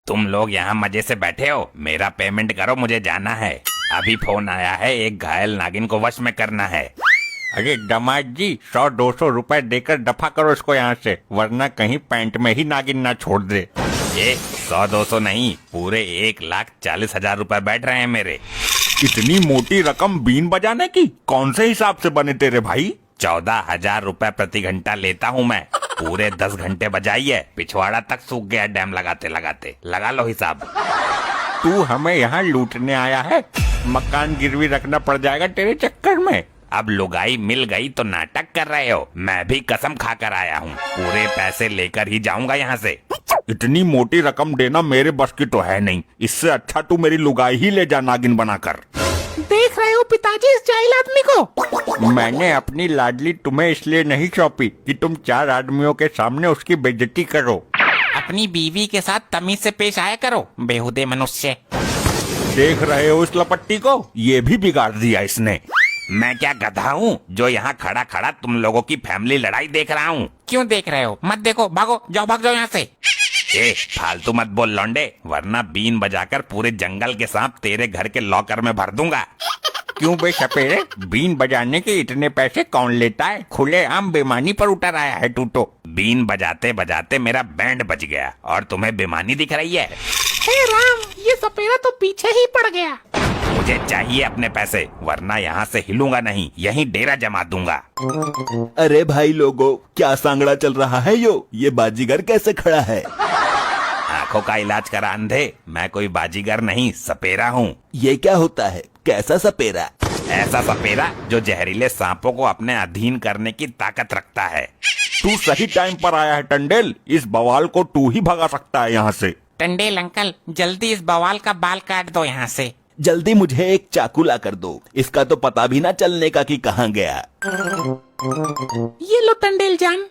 तुम लोग यहाँ मजे से बैठे हो, मेरा पेमेंट करो, मुझे जाना है। अभी फोन आया है, एक घायल नागिन को वश में करना है। अरे दामाद जी, 100-200 रुपए देकर दफा करो इसको यहाँ से, वरना कहीं पैंट में ही नागिन ना छोड़ दे। ये 100-200 नहीं, पूरे 1,40,000 रुपए बैठ रहे हैं मेरे। इतनी मोटी रकम बीन बजाने की कौन से हिसाब से बने तेरे भाई? 14,000 रुपए प्रति घंटा लेता हूँ मैं। पूरे 10 घंटे बजाइए, पिछवाड़ा तक सूख गया डैम लगाते लगाते। लगा लो हिसाब। तू हमें यहाँ लूटने आया है? मकान गिरवी रखना पड़ जाएगा तेरे चक्कर में। अब लुगाई मिल गई तो नाटक कर रहे हो? मैं भी कसम खाकर आया हूँ, पूरे पैसे लेकर ही जाऊंगा यहाँ से। इतनी मोटी रकम देना मेरे बस की तो है नहीं। इससे अच्छा तू मेरी लुगाई ही ले जा नागिन बनाकर। देख रहे हो पिताजी इस जाहिल आदमी को? मैंने अपनी लाडली तुम्हें इसलिए नहीं सौंपी कि तुम 4 आदमियों के सामने उसकी बेइज्जती करो। अपनी बीवी के साथ तमीज से पेश आया करो, बेहुदे मनुष्य। देख रहे हो इस लपट्टी को? ये भी बिगाड़ दिया इसने। मैं क्या गधा हूँ जो यहाँ खड़ा खड़ा तुम लोगों की फैमिली लड़ाई देख रहा हूँ? क्यों देख रहे हो? मत देखो, भागो जाओ, भाग जाओ यहाँ से। ए, फालतू मत बोल लौंडे, वरना बीन बजाकर पूरे जंगल के सांप तेरे घर के लॉकर में भर दूंगा। क्यों बे सपेरे, बीन बजाने के इतने पैसे कौन लेता है? खुले आम बेमानी पर उतर आया है तू तो। बीन बजाते बजाते मेरा बैंड बज गया और तुम्हें बेमानी दिख रही है? हे राम, ये सपेरा तो पीछे ही पड़ गया। मुझे चाहिए अपने पैसे, वरना यहाँ से हिलूंगा नहीं, यहीं डेरा जमा दूंगा। अरे भाई लोगों, क्या सांगड़ा चल रहा है ये बाजीगर कैसे खड़ा है? आंखों का इलाज करा अंधे, मैं कोई बाजीगर नहीं, सपेरा हूँ। ये क्या होता है? कैसा सपेरा? ऐसा सपेरा जो जहरीले सांपों को अपने अधीन करने की ताकत रखता है। तू सही टाइम पर आया है टंडेल, इस बवाल को तू ही भगा सकता है यहाँ से। टंडेल अंकल, जल्दी इस बवाल का बाल काट दो यहाँ से। जल्दी मुझे एक चाकू ला कर दो, इसका तो पता भी ना चलने का कि कहाँ गया। ये लो टंडेल जान।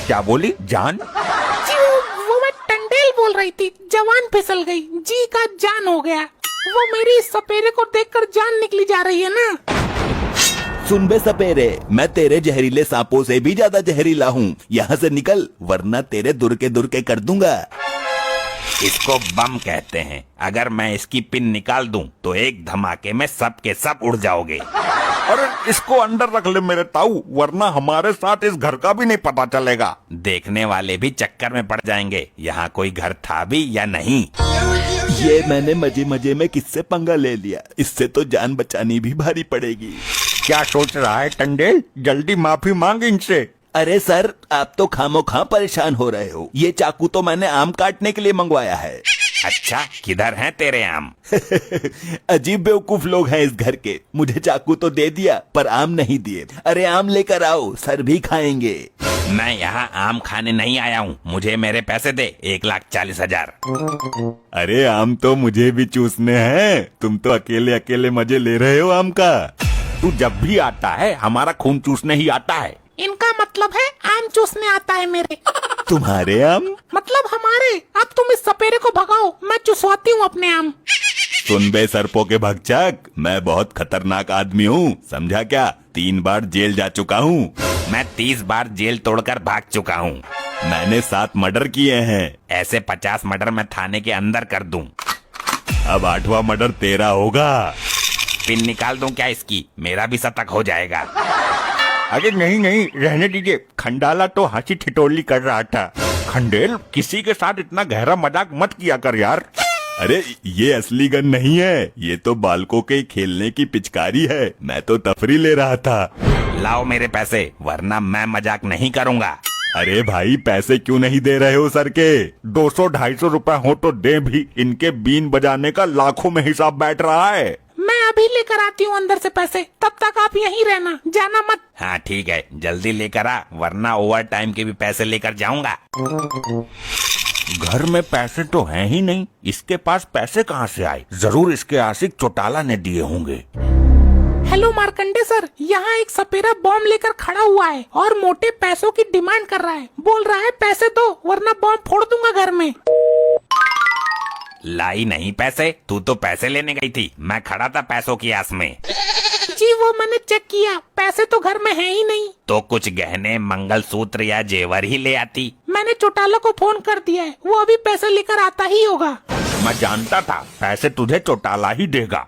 क्या बोली जान? जी वो मैं टंडेल बोल रही थी, जवान फिसल गई, जी का जान हो गया। वो मेरी इस सपेरे को देखकर जान निकली जा रही है ना। सुन बे सपेरे, मैं तेरे जहरीले सांपों से भी ज्यादा जहरीला हूँ। यहाँ से निकल, वरना तेरे दुर के कर दूंगा। इसको बम कहते हैं। अगर मैं इसकी पिन निकाल दूं तो एक धमाके में सब के सब उड़ जाओगे। अरे इसको अंदर रख ले मेरे ताऊ, वरना हमारे साथ इस घर का भी नहीं पता चलेगा। देखने वाले भी चक्कर में पड़ जाएंगे, यहाँ कोई घर था भी या नहीं। ये मैंने मजे मजे में किससे पंगा ले लिया, इससे तो जान बचानी भी भारी पड़ेगी। क्या सोच रहा है टंडेल? जल्दी माफी मांग इनसे। अरे सर, आप तो खामोखा परेशान हो रहे हो। ये चाकू तो मैंने आम काटने के लिए मंगवाया है। अच्छा, किधर हैं तेरे आम? अजीब बेवकूफ लोग हैं इस घर के। मुझे चाकू तो दे दिया पर आम नहीं दिए। अरे आम लेकर आओ, सर भी खाएंगे। मैं यहाँ आम खाने नहीं आया हूँ, मुझे मेरे पैसे दे, 1,40,000। अरे आम तो मुझे भी चूसने हैं। तुम तो अकेले अकेले मजे ले रहे हो आम का। तू जब भी आता है हमारा खून चूसने ही आता है। इनका मतलब है आम चूसने आता है मेरे। तुम्हारे आम? मतलब हमारे। अब तुम इस सपेरे को भगाओ, मैं चुसवाती हूँ अपने आम। सुन बे सरपों के भगचक, मैं बहुत खतरनाक आदमी हूँ, समझा क्या? 3 बार जेल जा चुका हूँ। मैं 30 बार जेल तोड़कर भाग चुका हूँ। मैंने 7 मर्डर किए हैं। ऐसे 50 मर्डर मैं थाने के अंदर कर दूं। अब 8वां मर्डर तेरा होगा। पिन निकाल दूं क्या इसकी? मेरा भी शतक हो जाएगा। अरे नहीं नहीं, रहने दीजिए। खंडाला तो हंसी ठिठोली कर रहा था। खंडेल, किसी के साथ इतना गहरा मजाक मत किया कर यार। अरे ये असली गन नहीं है, ये तो बालकों के खेलने की पिचकारी है। मैं तो तफरी ले रहा था। लाओ मेरे पैसे, वरना मैं मजाक नहीं करूँगा। अरे भाई, पैसे क्यों नहीं दे रहे हो सर के? 200-250 रुपए हो तो दे भी, इनके बीन बजाने का लाखों में हिसाब बैठ रहा है। मैं अभी लेकर आती हूँ अंदर से पैसे, तब तक आप यहीं रहना, जाना मत। हाँ ठीक है, जल्दी लेकर आ, वरना ओवर टाइम के भी पैसे लेकर जाऊंगा। घर में पैसे तो हैं ही नहीं, इसके पास पैसे कहाँ से आए? जरूर इसके आशिक चौटाला ने दिए होंगे। हेलो मार्कंडे सर, यहाँ एक सपेरा बॉम्ब लेकर खड़ा हुआ है और मोटे पैसों की डिमांड कर रहा है। बोल रहा है पैसे दो वरना बॉम्ब फोड़ दूंगा घर में। लाई नहीं पैसे? तू तो पैसे लेने गई थी, मैं खड़ा था पैसों की आस में। जी वो मैंने चेक किया, पैसे तो घर में है ही नहीं। तो कुछ गहने, मंगलसूत्र या जेवर ही ले आती। मैंने चौटाला को फोन कर दिया है, वो अभी पैसे लेकर आता ही होगा। मैं जानता था पैसे तुझे चौटाला ही देगा।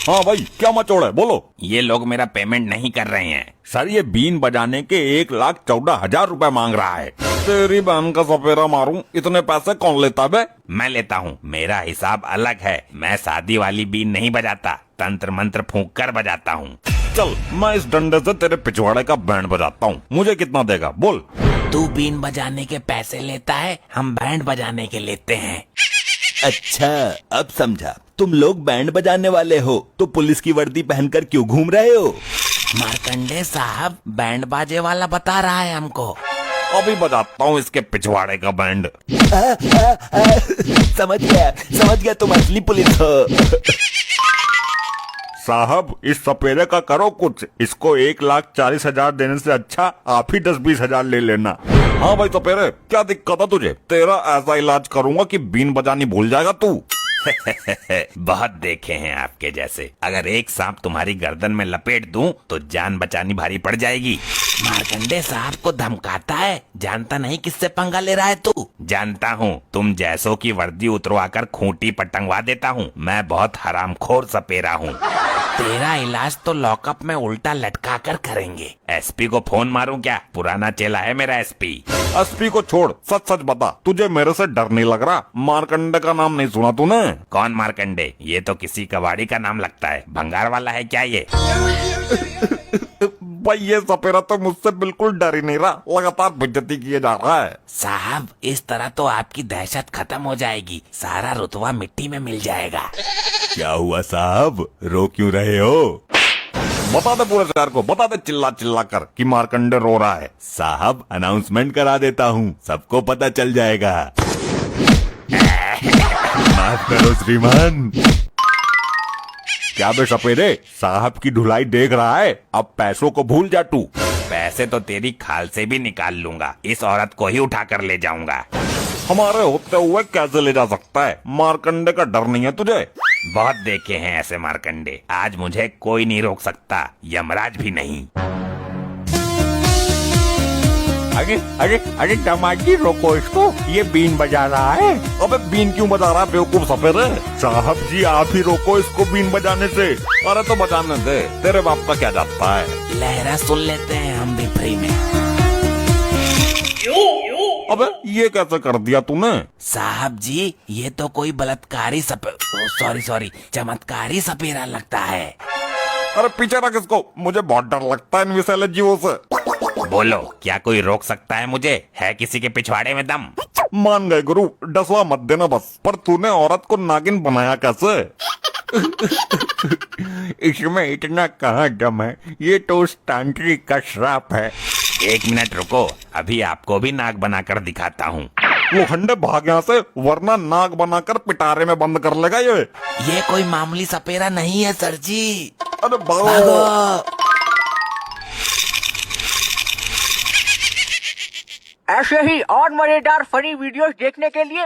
हाँ भाई, क्या मचोड़ है, बोलो। ये लोग मेरा पेमेंट नहीं कर रहे हैं। सर ये बीन बजाने के 1,14,000 रुपए मांग रहा है। तेरी बहन का सपेरा मारूं, इतने पैसे कौन लेता बे? मैं लेता हूँ, मेरा हिसाब अलग है। मैं शादी वाली बीन नहीं बजाता, तंत्र मंत्र फूंक कर बजाता हूँ। चल मैं इस डंडे से तेरे पिछवाड़े का बैंड बजाता हूँ, मुझे कितना देगा बोल। तू बीन बजाने के पैसे लेता है, हम बैंड बजाने के लेते हैं। अच्छा, अब समझा। तुम लोग बैंड बजाने वाले हो तो पुलिस की वर्दी पहनकर क्यों घूम रहे हो? मार्कंडे साहब, बैंड बाजे वाला बता रहा है हमको। अभी बजाता हूँ इसके पिछवाड़े का बैंड। समझ गया तुम असली पुलिस हो। साहब इस सपेरे का करो कुछ, इसको 1,40,000 देने से अच्छा आप ही 10-20 हजार ले लेना। हाँ भाई सपेरे, क्या दिक्कत है तुझे? तेरा ऐसा इलाज करूंगा कि बीन बजानी भूल जाएगा तू। बहुत देखे हैं आपके जैसे। अगर एक सांप तुम्हारी गर्दन में लपेट दूं तो जान बचानी भारी पड़ जाएगी। मार्कंडे साहब को धमकाता है, जानता नहीं किससे पंगा ले रहा है तू। जानता हूँ, तुम जैसों की वर्दी उतरवाकर खूंटी पटंगवा देता हूँ। मैं बहुत हरामखोर सपेरा हूँ। तेरा इलाज तो लॉकअप में उल्टा लटका कर करेंगे। एसपी को फोन मारूं क्या? पुराना चेला है मेरा एसपी। एसपी को छोड़, सच सच बता, तुझे मेरे से डर नहीं लग रहा? मार्कंडे का नाम नहीं सुना तूने? कौन मार्कंडे? ये तो किसी कबाड़ी का नाम लगता है। भंगार वाला है क्या ये? भाई ये सपेरा तो मुझसे बिल्कुल डर ही नहीं रहा, लगातार बेइज्जती किए जा रहा है। साहब इस तरह तो आपकी दहशत खत्म हो जाएगी, सारा रुतबा मिट्टी में मिल जाएगा। क्या हुआ साहब, रो क्यों रहे हो? बता दे पूरे शहर को, बता दे चिल्ला चिल्ला कर कि मार्कंडे रो रहा है। साहब अनाउंसमेंट करा देता हूँ, सबको पता चल जाएगा। माफ करो श्रीमान। क्या बे सपेरे, साहब की धुलाई देख रहा है? अब पैसों को भूल जा तू। पैसे तो तेरी खाल से भी निकाल लूंगा, इस औरत को ही उठा कर ले जाऊंगा। हमारे होते हुए कैसे ले जा सकता है? मार्कंडे का डर नहीं है तुझे? बहुत देखे हैं ऐसे मार्कंडे, आज मुझे कोई नहीं रोक सकता, यमराज भी नहीं। अरे अरे अरे दामाजी रोको इसको, ये बीन बजा रहा है। अबे बीन क्यों बजा रहा है बेवकूफ सपेरे? साहब जी आप ही रोको इसको बीन बजाने से। अरे तो बजाने दे, तेरे बाप का क्या जाता है। लहरा सुन लेते हैं हम भी फ्री में। अबे ये कैसे कर दिया तूने? साहब जी ये तो कोई बलात्कारी सॉरी चमत्कारी सपेरा लगता है। अरे पीछे रख इसको, मुझे बहुत डर लगता है इन विषैले जीवों से। बोलो, क्या कोई रोक सकता है मुझे? है किसी के पिछवाड़े में दम? मान गए गुरु, डसवा मत देना बस। पर तूने औरत को नागिन बनाया कैसे? इसमें इतना कहाँ दम है, ये तो उस तांत्रिक का श्राप है। 1 मिनट रुको, अभी आपको भी नाग बनाकर दिखाता हूँ। वो खंडे भाग यहाँ से, वरना नाग बनाकर पिटारे में बंद कर लेगा ये कोई मामूली सपेरा नहीं है सर जी। अरे भागो। भागो। ऐसे ही और मजेदार फनी वीडियोस देखने के लिए